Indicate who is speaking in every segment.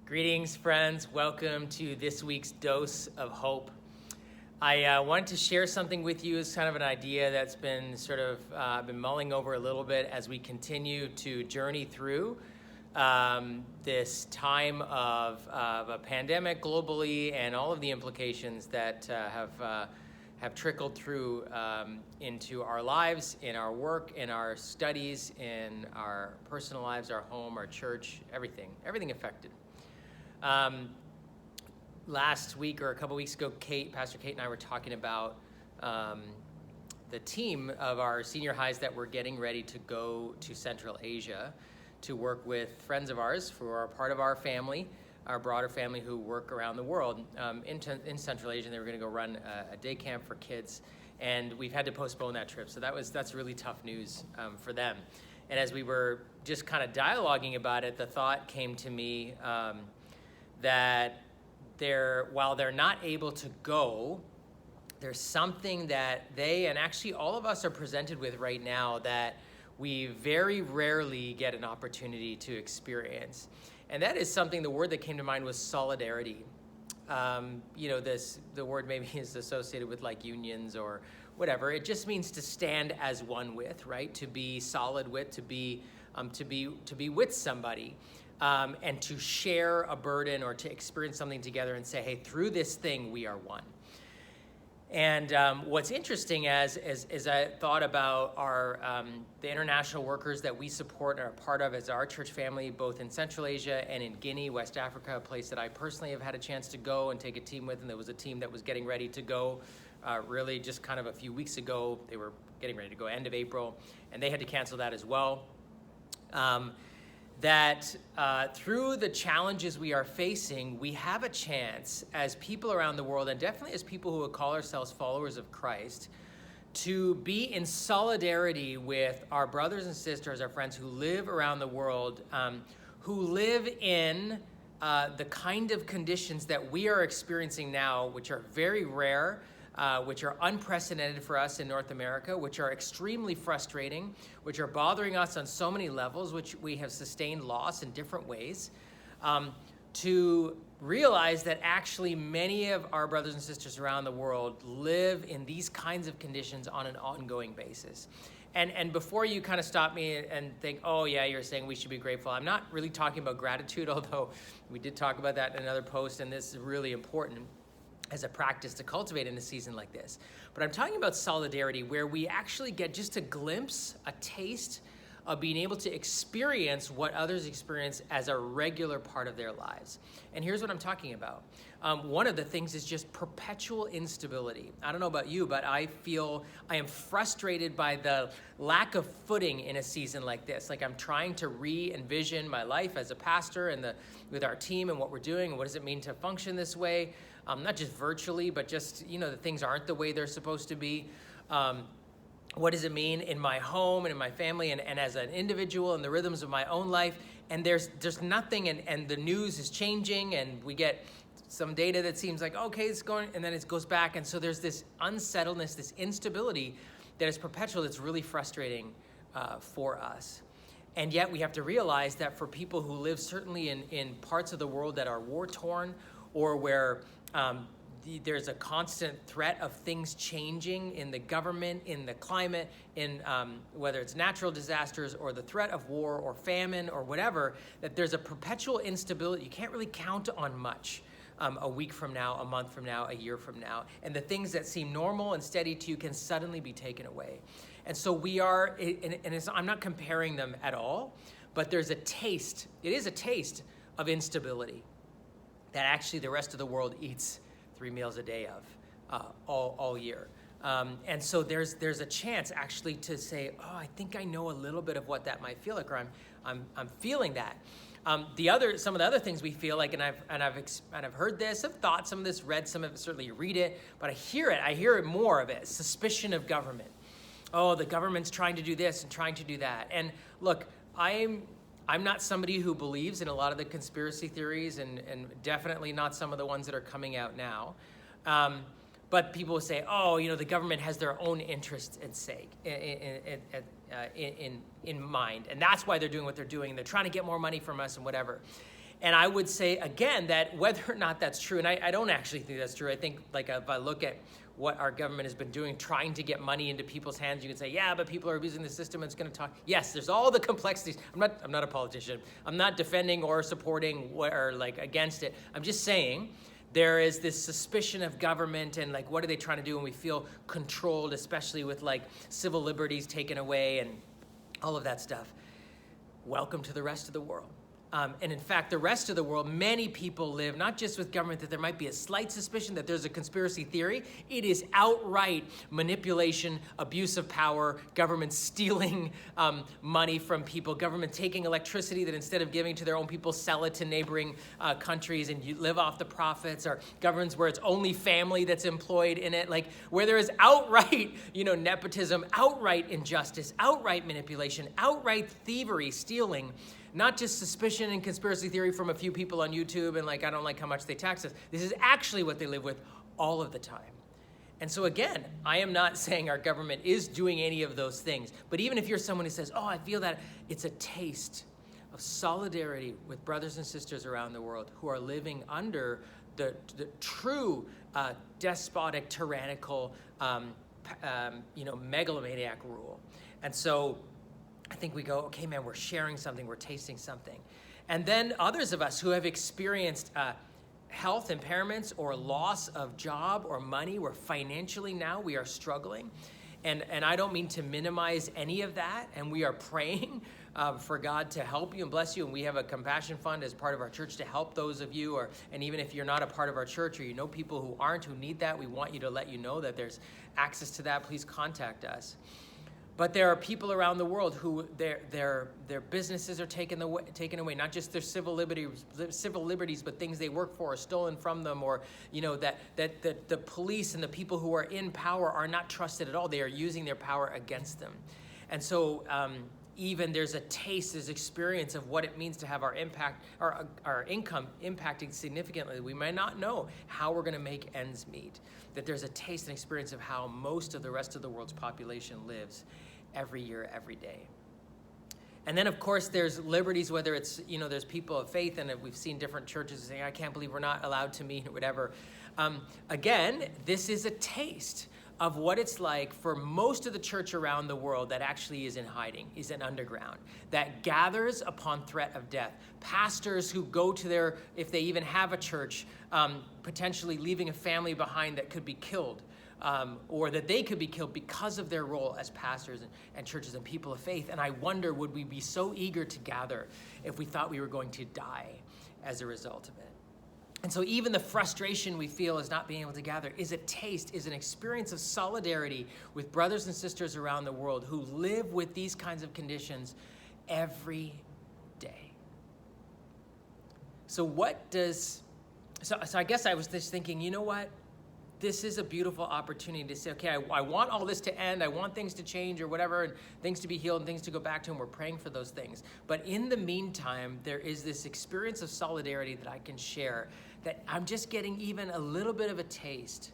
Speaker 1: Greetings, friends. Welcome to this week's Dose of Hope. I wanted to share something with you as kind of an idea that's been been mulling over a little bit as we continue to journey through this time of a pandemic globally and all of the implications that have trickled through into our lives, in our work, in our studies, in our personal lives, our home, our church, everything affected. Last week or a couple weeks ago, Pastor Kate and I were talking about the team of our senior highs that were getting ready to go to Central Asia to work with friends of ours who are part of our family, our broader family who work around the world in Central Asia. They were going to go run a day camp for kids, and we've had to postpone that trip. So that's really tough news for them. And as we were just kind of dialoguing about it, the thought came to me that while they're not able to go, there's something that they, and actually all of us, are presented with right now that we very rarely get an opportunity to experience. And that is something, the word that came to mind was solidarity. The word maybe is associated with like unions or whatever. It just means to stand as one with, right? To be solid with, to be with somebody. And to share a burden or to experience something together and say, hey, through this thing, we are one. And what's interesting as I thought about the international workers that we support and are part of as our church family, both in Central Asia and in Guinea, West Africa, a place that I personally have had a chance to go and take a team with, and there was a team that was getting ready to go really just kind of a few weeks ago. They were getting ready to go end of April, and they had to cancel that as well. That through the challenges we are facing, we have a chance as people around the world, and definitely as people who would call ourselves followers of Christ, to be in solidarity with our brothers and sisters, our friends who live around the world, who live in the kind of conditions that we are experiencing now, which are very rare, which are unprecedented for us in North America, which are extremely frustrating, which are bothering us on so many levels, which we have sustained loss in different ways, to realize that actually many of our brothers and sisters around the world live in these kinds of conditions on an ongoing basis. And before you kind of stop me and think, oh yeah, you're saying we should be grateful, I'm not really talking about gratitude, although we did talk about that in another post, and this is really important as a practice to cultivate in a season like this. But I'm talking about solidarity, where we actually get just a glimpse, a taste of being able to experience what others experience as a regular part of their lives. And here's what I'm talking about. One of the things is just perpetual instability. I don't know about you, but I feel I am frustrated by the lack of footing in a season like this. Like I'm trying to re-envision my life as a pastor and with our team and what we're doing, and what does it mean to function this way? Not just virtually, but just, the things aren't the way they're supposed to be. What does it mean in my home and in my family and as an individual and the rhythms of my own life? And there's nothing, and the news is changing, and we get some data that seems like, okay, it's going, and then it goes back. And so there's this unsettledness, this instability that is perpetual, that's really frustrating for us. And yet we have to realize that for people who live certainly in parts of the world that are war-torn, or where there's a constant threat of things changing in the government, in the climate, in whether it's natural disasters or the threat of war or famine or whatever, that there's a perpetual instability. You can't really count on much a week from now, a month from now, a year from now. And the things that seem normal and steady to you can suddenly be taken away. And so we are, I'm not comparing them at all, but there's a taste, it is a taste of instability that actually the rest of the world eats 3 meals a day of all year. And so there's a chance actually to say, oh, I think I know a little bit of what that might feel like, or I'm feeling that. Some of the other things we feel like, and I've heard this, I've thought some of this, read some of it, certainly read it, but I hear it more of it, suspicion of government. Oh, the government's trying to do this and trying to do that. And look, I'm not somebody who believes in a lot of the conspiracy theories, and definitely not some of the ones that are coming out now. But people will say, oh, the government has their own interests at stake, in mind, and that's why they're doing what they're doing. They're trying to get more money from us and whatever. And I would say, again, that whether or not that's true, and I don't actually think that's true. I think, like, if I look at what our government has been doing, trying to get money into people's hands, you can say, yeah, but people are abusing the system, and it's going to talk. Yes, there's all the complexities. I'm not a politician. I'm not defending or supporting or, like, against it. I'm just saying there is this suspicion of government and, like, what are they trying to do? And we feel controlled, especially with, like, civil liberties taken away and all of that stuff. Welcome to the rest of the world. And in fact, the rest of the world, many people live not just with government that there might be a slight suspicion that there's a conspiracy theory. It is outright manipulation, abuse of power, government stealing money from people, government taking electricity that instead of giving to their own people, sell it to neighboring countries and you live off the profits, or governments where it's only family that's employed in it, like where there is outright, nepotism, outright injustice, outright manipulation, outright thievery, stealing. Not just suspicion and conspiracy theory from a few people on YouTube and, like, I don't like how much they tax us. This is actually what they live with all of the time. And so again, I am not saying our government is doing any of those things. But even if you're someone who says, I feel that, it's a taste of solidarity with brothers and sisters around the world who are living under the true despotic, tyrannical, megalomaniac rule. And so I think we go, okay, man, we're sharing something, we're tasting something. And then others of us who have experienced health impairments or loss of job or money, where financially now we are struggling. And I don't mean to minimize any of that. And we are praying for God to help you and bless you. And we have a compassion fund as part of our church to help those of you, and even if you're not a part of our church or you know people who aren't, who need that, we want you to let you know that there's access to that. Please contact us. But there are people around the world who their businesses are taken away, not just their civil liberties, but things they work for are stolen from them, or that the police and the people who are in power are not trusted at all. They are using their power against them, and so even there's a taste, there's experience of what it means to have our income impacting significantly. We may not know how we're going to make ends meet. That there's a taste and experience of how most of the rest of the world's population lives every year, every day. And then, of course, there's liberties, whether it's, there's people of faith, and we've seen different churches saying, I can't believe we're not allowed to meet or whatever. Again, this is a taste of what it's like for most of the church around the world that actually is in hiding, is in underground, that gathers upon threat of death. Pastors who go to if they even have a church, potentially leaving a family behind that could be killed, or that they could be killed because of their role as pastors and churches and people of faith. And I wonder, would we be so eager to gather if we thought we were going to die as a result of it? And so even the frustration we feel as not being able to gather is a taste, is an experience of solidarity with brothers and sisters around the world who live with these kinds of conditions every day. So I guess I was just thinking, you know what? This is a beautiful opportunity to say, okay, I want all this to end. I want things to change or whatever, and things to be healed and things to go back to, and we're praying for those things. But in the meantime, there is this experience of solidarity that I can share, that I'm just getting even a little bit of a taste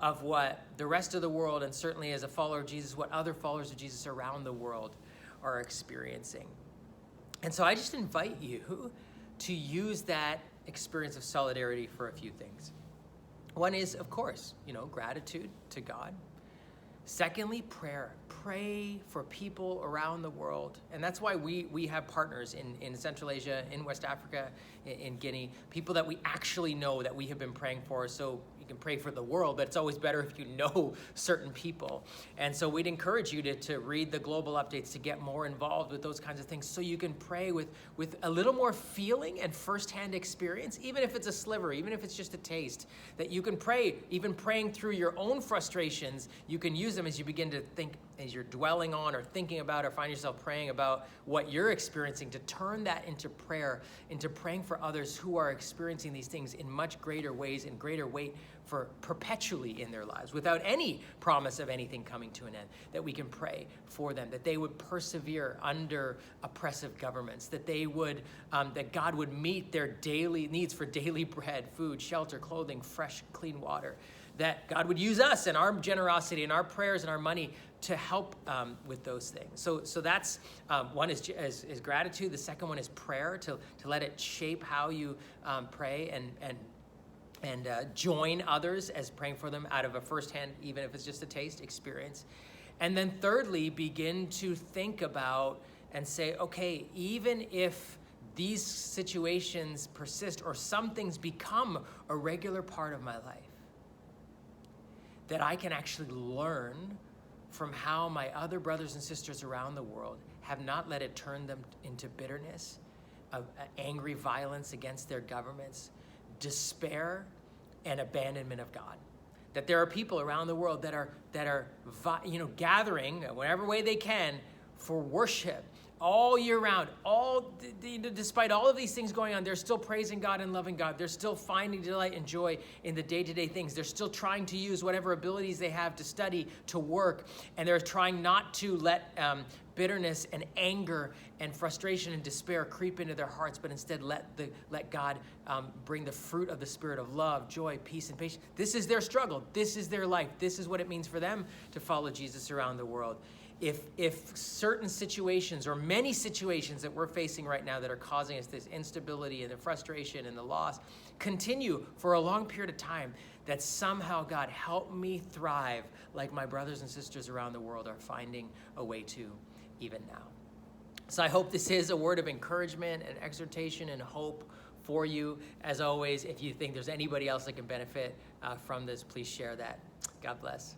Speaker 1: of what the rest of the world, and certainly as a follower of Jesus, what other followers of Jesus around the world are experiencing. And so I just invite you to use that experience of solidarity for a few things. One is, of course, gratitude to God. Secondly, prayer. Pray for people around the world. And that's why we have partners in Central Asia, in West Africa, in Guinea, people that we actually know that we have been praying for. So you can pray for the world, but it's always better if you know certain people. And so we'd encourage you to read the global updates, to get more involved with those kinds of things, so you can pray with a little more feeling and firsthand experience, even if it's a sliver, even if it's just a taste, that you can pray, even praying through your own frustrations. You can use them as you begin to think, as you're dwelling on or thinking about or find yourself praying about what you're experiencing, to turn that into prayer, into praying for others who are experiencing these things in much greater ways, in greater weight, for perpetually in their lives, without any promise of anything coming to an end, that we can pray for them, that they would persevere under oppressive governments, that they would, that God would meet their daily needs for daily bread, food, shelter, clothing, fresh, clean water, that God would use us and our generosity and our prayers and our money to help with those things. So that's one is gratitude. The second one is prayer, to let it shape how you pray and join others as praying for them out of a firsthand, even if it's just a taste experience. And then thirdly, begin to think about and say, okay, even if these situations persist or some things become a regular part of my life, that I can actually learn from how my other brothers and sisters around the world have not let it turn them into bitterness, angry violence against their governments, despair, and abandonment of God. That there are people around the world that are gathering whatever way they can for worship all year round. Despite all of these things going on, they're still praising God and loving God. They're still finding delight and joy in the day-to-day things. They're still trying to use whatever abilities they have to study, to work, and they're trying not to let bitterness and anger and frustration and despair creep into their hearts, but instead let God bring the fruit of the Spirit of love, joy, peace, and patience. This is their struggle. This is their life. This is what it means for them to follow Jesus around the world. If certain situations or many situations that we're facing right now that are causing us this instability and the frustration and the loss continue for a long period of time, that somehow, God, help me thrive like my brothers and sisters around the world are finding a way to even now. So I hope this is a word of encouragement and exhortation and hope for you. As always, if you think there's anybody else that can benefit from this, please share that. God bless.